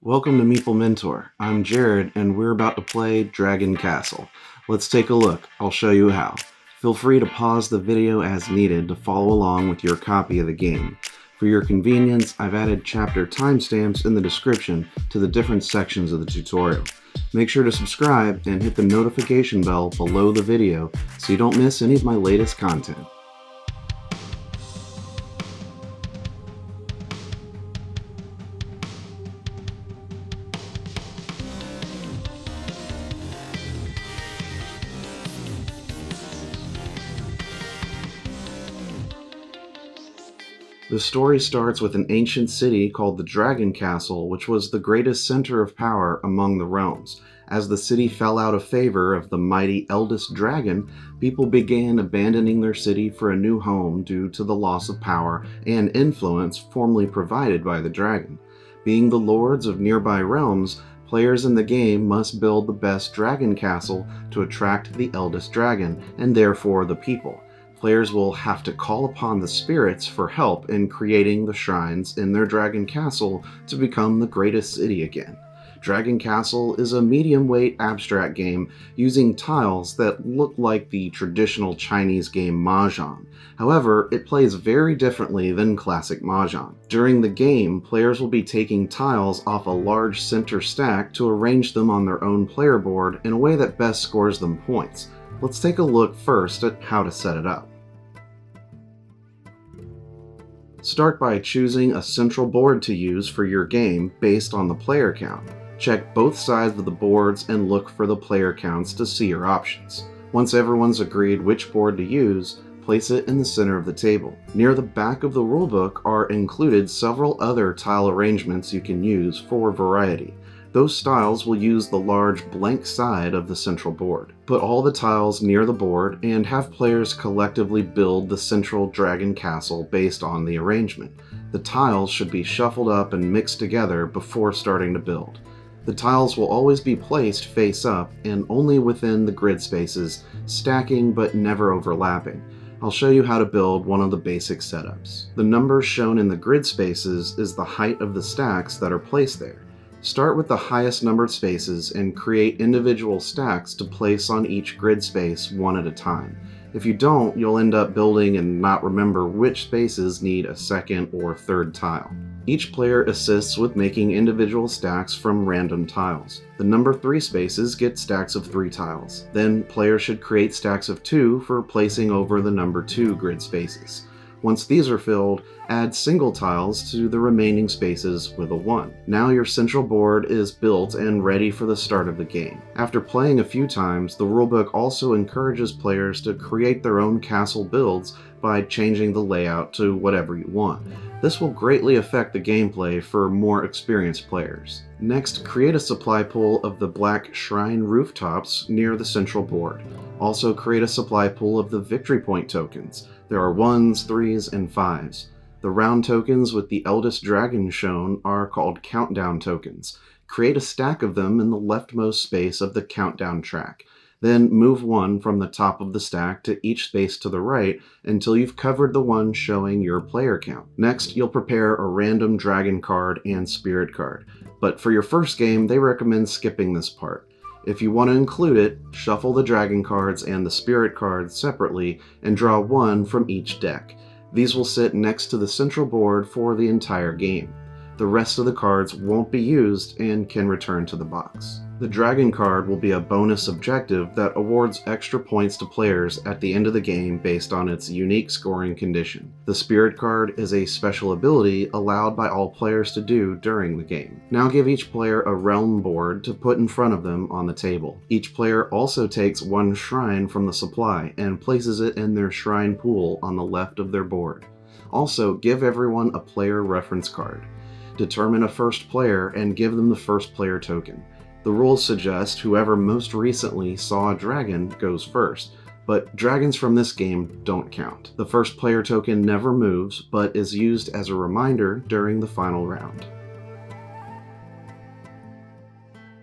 Welcome to Meeple Mentor. I'm Jared, and we're about to play Dragon Castle. Let's take a look. I'll show you how. Feel free to pause the video as needed to follow along with your copy of the game. For your convenience, I've added chapter timestamps in the description to the different sections of the tutorial. Make sure to subscribe and hit the notification bell below the video so you don't miss any of my latest content. The story starts with an ancient city called the Dragon Castle, which was the greatest center of power among the realms. As the city fell out of favor of the mighty eldest dragon, people began abandoning their city for a new home due to the loss of power and influence formerly provided by the dragon. Being the lords of nearby realms, players in the game must build the best dragon castle to attract the eldest dragon, and therefore the people. Players will have to call upon the spirits for help in creating the shrines in their Dragon Castle to become the greatest city again. Dragon Castle is a medium-weight abstract game using tiles that look like the traditional Chinese game Mahjong. However, it plays very differently than classic Mahjong. During the game, players will be taking tiles off a large center stack to arrange them on their own player board in a way that best scores them points. Let's take a look first at how to set it up. Start by choosing a central board to use for your game based on the player count. Check both sides of the boards and look for the player counts to see your options. Once everyone's agreed which board to use, place it in the center of the table. Near the back of the rulebook are included several other tile arrangements you can use for variety. Those styles will use the large blank side of the central board. Put all the tiles near the board and have players collectively build the central dragon castle based on the arrangement. The tiles should be shuffled up and mixed together before starting to build. The tiles will always be placed face up and only within the grid spaces, stacking but never overlapping. I'll show you how to build one of the basic setups. The number shown in the grid spaces is the height of the stacks that are placed there. Start with the highest numbered spaces and create individual stacks to place on each grid space one at a time. If you don't, you'll end up building and not remember which spaces need a second or third tile. Each player assists with making individual stacks from random tiles. The number 3 spaces get stacks of 3 tiles. Then players should create stacks of 2 for placing over the number 2 grid spaces. Once these are filled, add single tiles to the remaining spaces with a 1. Now your central board is built and ready for the start of the game. After playing a few times, the rulebook also encourages players to create their own castle builds by changing the layout to whatever you want. This will greatly affect the gameplay for more experienced players. Next, create a supply pool of the black shrine rooftops near the central board. Also create a supply pool of the victory point tokens. There are 1s, 3s, and 5s. The round tokens with the eldest dragon shown are called countdown tokens. Create a stack of them in the leftmost space of the countdown track. Then move one from the top of the stack to each space to the right until you've covered the one showing your player count. Next, you'll prepare a random dragon card and spirit card. But for your first game, they recommend skipping this part. If you want to include it, shuffle the dragon cards and the spirit cards separately and draw one from each deck. These will sit next to the central board for the entire game. The rest of the cards won't be used and can return to the box. The dragon card will be a bonus objective that awards extra points to players at the end of the game based on its unique scoring condition. The spirit card is a special ability allowed by all players to do during the game. Now give each player a realm board to put in front of them on the table. Each player also takes one shrine from the supply and places it in their shrine pool on the left of their board. Also, give everyone a player reference card. Determine a first player and give them the first player token. The rules suggest whoever most recently saw a dragon goes first, but dragons from this game don't count. The first player token never moves, but is used as a reminder during the final round.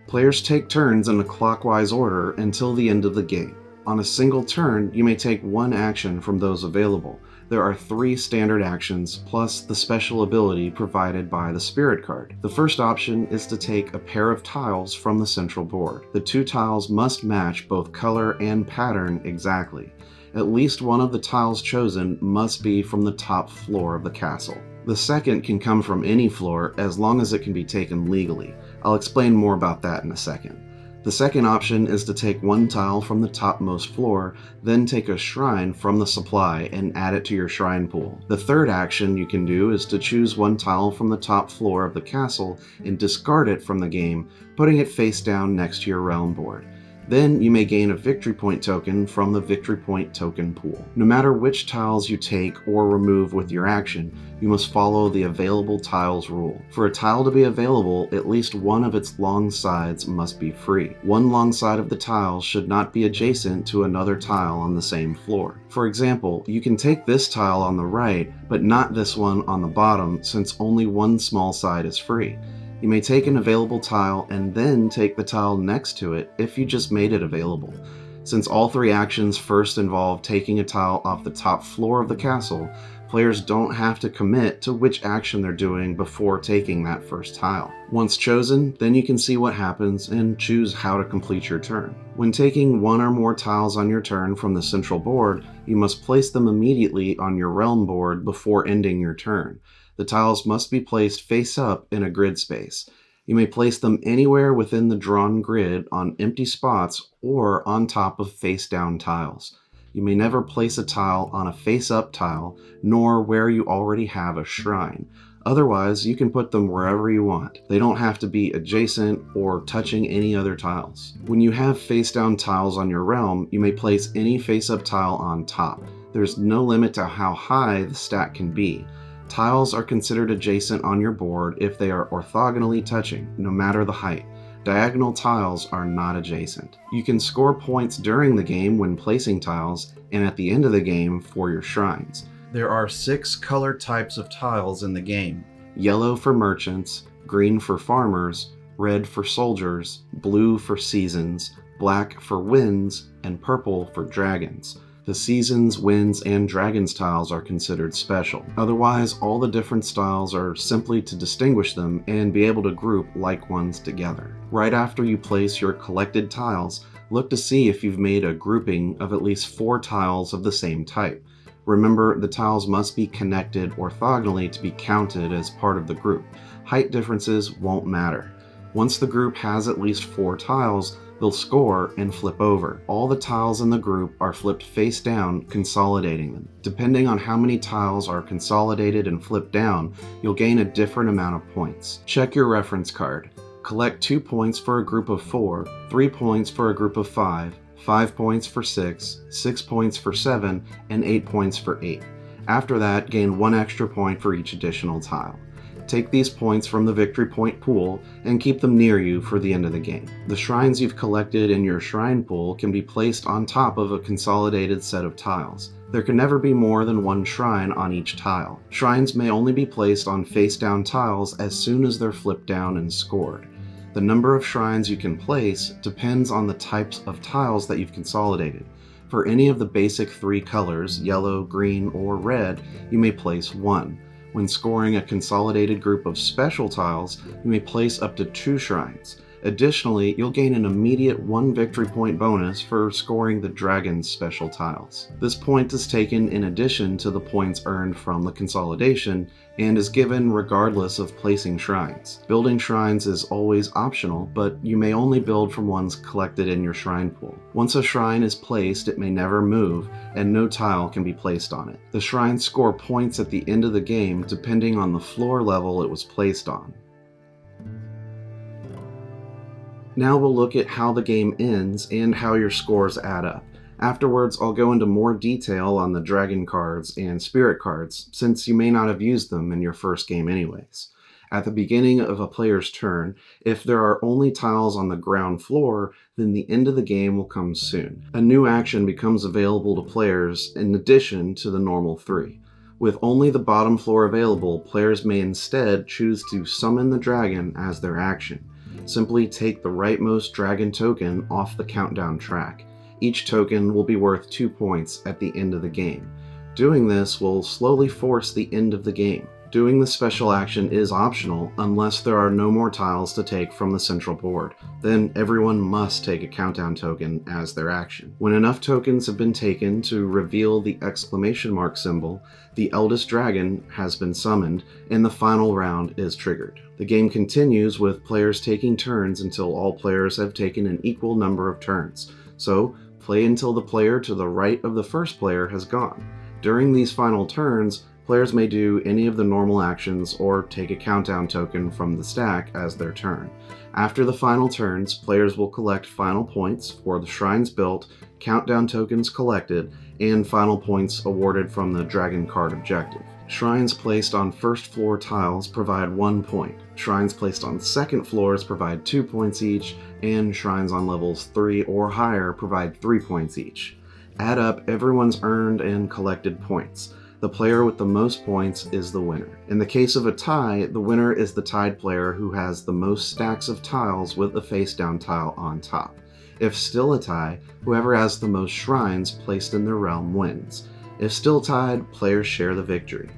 Players take turns in a clockwise order until the end of the game. On a single turn, you may take one action from those available. There are 3 standard actions plus the special ability provided by the spirit card. The first option is to take a pair of tiles from the central board. The 2 tiles must match both color and pattern exactly. At least one of the tiles chosen must be from the top floor of the castle. The second can come from any floor as long as it can be taken legally. I'll explain more about that in a second. The second option is to take 1 tile from the topmost floor, then take a shrine from the supply and add it to your shrine pool. The third action you can do is to choose 1 tile from the top floor of the castle and discard it from the game, putting it face down next to your realm board. Then you may gain a victory point token from the victory point token pool. No matter which tiles you take or remove with your action, you must follow the available tiles rule. For a tile to be available, at least one of its long sides must be free. One long side of the tile should not be adjacent to another tile on the same floor. For example, you can take this tile on the right, but not this one on the bottom since only one small side is free. You may take an available tile and then take the tile next to it if you just made it available. Since all 3 actions first involve taking a tile off the top floor of the castle, players don't have to commit to which action they're doing before taking that first tile. Once chosen, then you can see what happens and choose how to complete your turn. When taking 1 or more tiles on your turn from the central board, you must place them immediately on your realm board before ending your turn. The tiles must be placed face up in a grid space. You may place them anywhere within the drawn grid on empty spots or on top of face down tiles. You may never place a tile on a face up tile, nor where you already have a shrine. Otherwise, you can put them wherever you want. They don't have to be adjacent or touching any other tiles. When you have face down tiles on your realm, you may place any face up tile on top. There's no limit to how high the stack can be. Tiles are considered adjacent on your board if they are orthogonally touching, no matter the height. Diagonal tiles are not adjacent. You can score points during the game when placing tiles, and at the end of the game for your shrines. There are 6 color types of tiles in the game: yellow for merchants, green for farmers, red for soldiers, blue for seasons, black for winds, and purple for dragons. The seasons, winds, and dragons tiles are considered special. Otherwise, all the different styles are simply to distinguish them and be able to group like ones together. Right after you place your collected tiles, look to see if you've made a grouping of at least 4 tiles of the same type. Remember, the tiles must be connected orthogonally to be counted as part of the group. Height differences won't matter. Once the group has at least 4 tiles, they'll score and flip over. All the tiles in the group are flipped face down, consolidating them. Depending on how many tiles are consolidated and flipped down, you'll gain a different amount of points. Check your reference card. Collect 2 points for a group of 4, 3 points for a group of 5, 5 points for 6, 6 points for 7, and 8 points for 8. After that, gain 1 extra point for each additional tile. Take these points from the victory point pool and keep them near you for the end of the game. The shrines you've collected in your shrine pool can be placed on top of a consolidated set of tiles. There can never be more than 1 shrine on each tile. Shrines may only be placed on face-down tiles as soon as they're flipped down and scored. The number of shrines you can place depends on the types of tiles that you've consolidated. For any of the basic 3 colors, yellow, green, or red, you may place 1. When scoring a consolidated group of special tiles, you may place up to 2 shrines. Additionally, you'll gain an immediate 1 victory point bonus for scoring the dragon's special tiles. This point is taken in addition to the points earned from the consolidation and is given regardless of placing shrines. Building shrines is always optional, but you may only build from ones collected in your shrine pool. Once a shrine is placed, it may never move, and no tile can be placed on it. The shrines score points at the end of the game depending on the floor level it was placed on. Now we'll look at how the game ends and how your scores add up. Afterwards, I'll go into more detail on the dragon cards and spirit cards, since you may not have used them in your first game anyways. At the beginning of a player's turn, if there are only tiles on the ground floor, then the end of the game will come soon. A new action becomes available to players in addition to the normal 3. With only the bottom floor available, players may instead choose to summon the dragon as their action. Simply take the rightmost dragon token off the countdown track. Each token will be worth 2 points at the end of the game. Doing this will slowly force the end of the game. Doing the special action is optional unless there are no more tiles to take from the central board. Then everyone must take a countdown token as their action. When enough tokens have been taken to reveal the exclamation mark symbol, the eldest dragon has been summoned and the final round is triggered. The game continues with players taking turns until all players have taken an equal number of turns. So, play until the player to the right of the first player has gone. During these final turns, players may do any of the normal actions or take a countdown token from the stack as their turn. After the final turns, players will collect final points for the shrines built, countdown tokens collected, and final points awarded from the dragon card objective. Shrines placed on first floor tiles provide 1 point. Shrines placed on second floors provide 2 points each, and shrines on levels 3 or higher provide 3 points each. Add up everyone's earned and collected points. The player with the most points is the winner. In the case of a tie, the winner is the tied player who has the most stacks of tiles with a face-down tile on top. If still a tie, whoever has the most shrines placed in their realm wins. If still tied, players share the victory.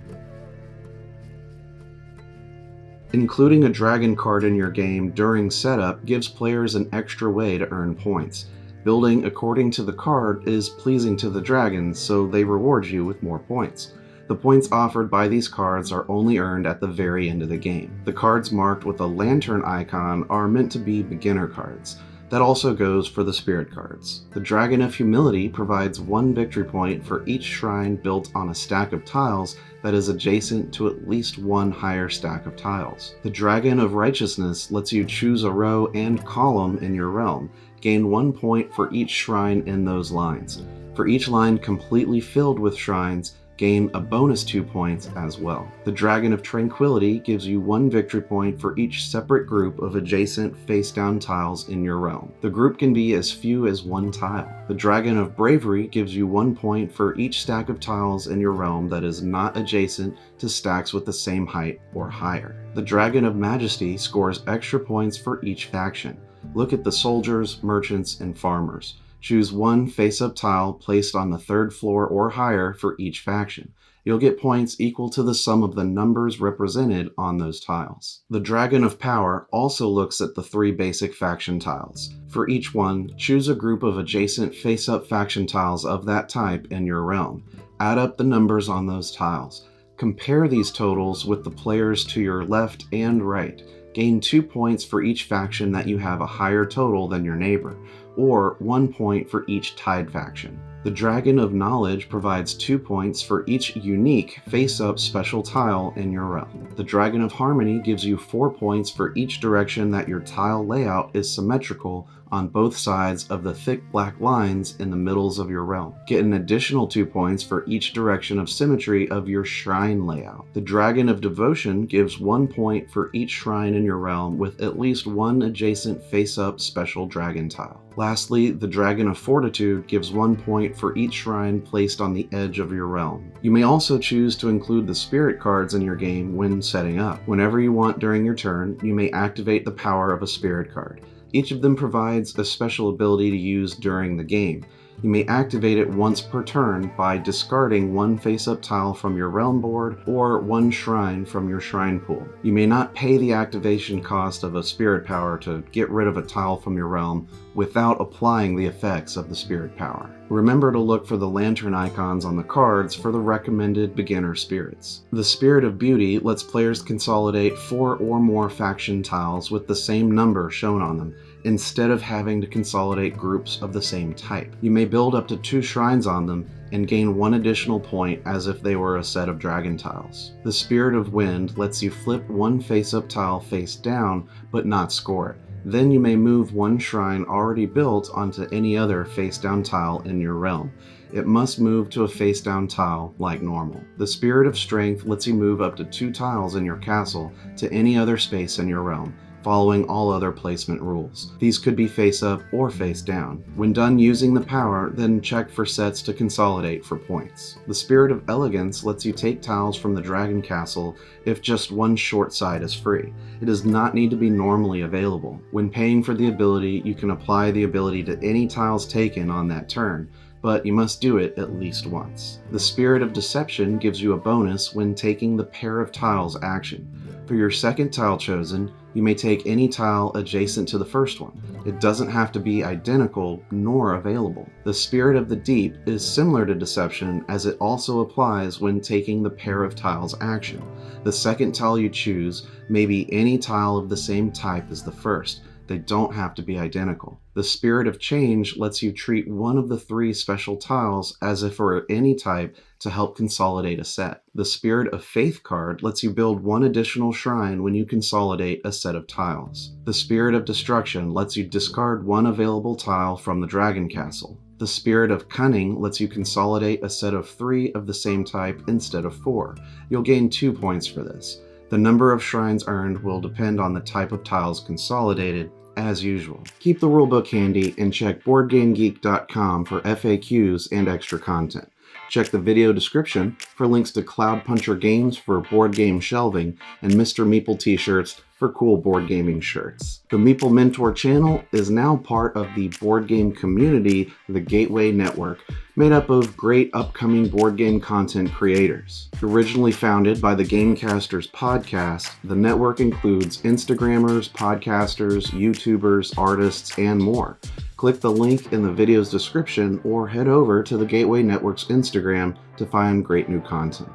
Including a dragon card in your game during setup gives players an extra way to earn points. Building according to the card is pleasing to the dragons, so they reward you with more points. The points offered by these cards are only earned at the very end of the game. The cards marked with a lantern icon are meant to be beginner cards. That also goes for the spirit cards. The Dragon of Humility provides 1 victory point for each shrine built on a stack of tiles that is adjacent to at least 1 higher stack of tiles. The Dragon of Righteousness lets you choose a row and column in your realm. Gain 1 point for each shrine in those lines. For each line completely filled with shrines, gain a bonus 2 points as well. The Dragon of Tranquility gives you 1 victory point for each separate group of adjacent face-down tiles in your realm. The group can be as few as 1 tile. The Dragon of Bravery gives you 1 point for each stack of tiles in your realm that is not adjacent to stacks with the same height or higher. The Dragon of Majesty scores extra points for each faction. Look at the soldiers, merchants, and farmers. Choose 1 face-up tile placed on the 3rd floor or higher for each faction. You'll get points equal to the sum of the numbers represented on those tiles. The Dragon of Power also looks at the 3 basic faction tiles. For each one, choose a group of adjacent face-up faction tiles of that type in your realm. Add up the numbers on those tiles. Compare these totals with the players to your left and right. Gain 2 points for each faction that you have a higher total than your neighbor, or 1 point for each tied faction. The Dragon of Knowledge provides 2 points for each unique face-up special tile in your realm. The Dragon of Harmony gives you 4 points for each direction that your tile layout is symmetrical on both sides of the thick black lines in the middles of your realm. Get an additional 2 points for each direction of symmetry of your shrine layout. The Dragon of Devotion gives 1 point for each shrine in your realm with at least 1 adjacent face-up special dragon tile. Lastly, the Dragon of Fortitude gives 1 point for each shrine placed on the edge of your realm. You may also choose to include the spirit cards in your game when setting up. Whenever you want during your turn, you may activate the power of a spirit card. Each of them provides a special ability to use during the game. You may activate it once per turn by discarding 1 face-up tile from your realm board or 1 shrine from your shrine pool. You may not pay the activation cost of a spirit power to get rid of a tile from your realm without applying the effects of the spirit power. Remember to look for the lantern icons on the cards for the recommended beginner spirits. The Spirit of Beauty lets players consolidate 4 or more faction tiles with the same number shown on them, instead of having to consolidate groups of the same type. You may build up to 2 shrines on them and gain 1 additional point as if they were a set of dragon tiles. The Spirit of Wind lets you flip 1 face-up tile face down, but not score it. Then you may move 1 shrine already built onto any other face-down tile in your realm. It must move to a face-down tile like normal. The Spirit of Strength lets you move up to 2 tiles in your castle to any other space in your realm, following all other placement rules. These could be face up or face down. When done using the power, then check for sets to consolidate for points. The Spirit of Elegance lets you take tiles from the Dragon Castle if just 1 short side is free. It does not need to be normally available. When paying for the ability, you can apply the ability to any tiles taken on that turn. but you must do it at least once. The Spirit of Deception gives you a bonus when taking the pair of tiles action. For your second tile chosen, you may take any tile adjacent to the first one. It doesn't have to be identical nor available. The Spirit of the Deep is similar to Deception, as it also applies when taking the pair of tiles action. The second tile you choose may be any tile of the same type as the first. They don't have to be identical. The Spirit of Change lets you treat one of the 3 special tiles as if it were any type to help consolidate a set. The Spirit of Faith card lets you build 1 additional shrine when you consolidate a set of tiles. The Spirit of Destruction lets you discard 1 available tile from the Dragon Castle. The Spirit of Cunning lets you consolidate a set of 3 of the same type instead of 4. You'll gain 2 points for this. The number of shrines earned will depend on the type of tiles consolidated, as usual. Keep the rulebook handy and check BoardGameGeek.com for FAQs and extra content. Check the video description for links to Cloud Puncher games for board game shelving and Mr. Meeple t-shirts for cool board gaming shirts. The Meeple Mentor channel is now part of the board game community, the Gateway Network, made up of great upcoming board game content creators. Originally founded by the Gamecasters podcast, the network includes Instagrammers, podcasters, YouTubers, artists, and more. Click the link in the video's description or head over to the Gateway Network's Instagram to find great new content.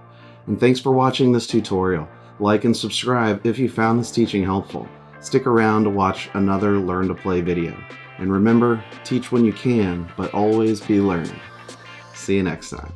And thanks for watching this tutorial. Like and subscribe if you found this teaching helpful. Stick around to watch another Learn to Play video. And remember, teach when you can, but always be learning. See you next time.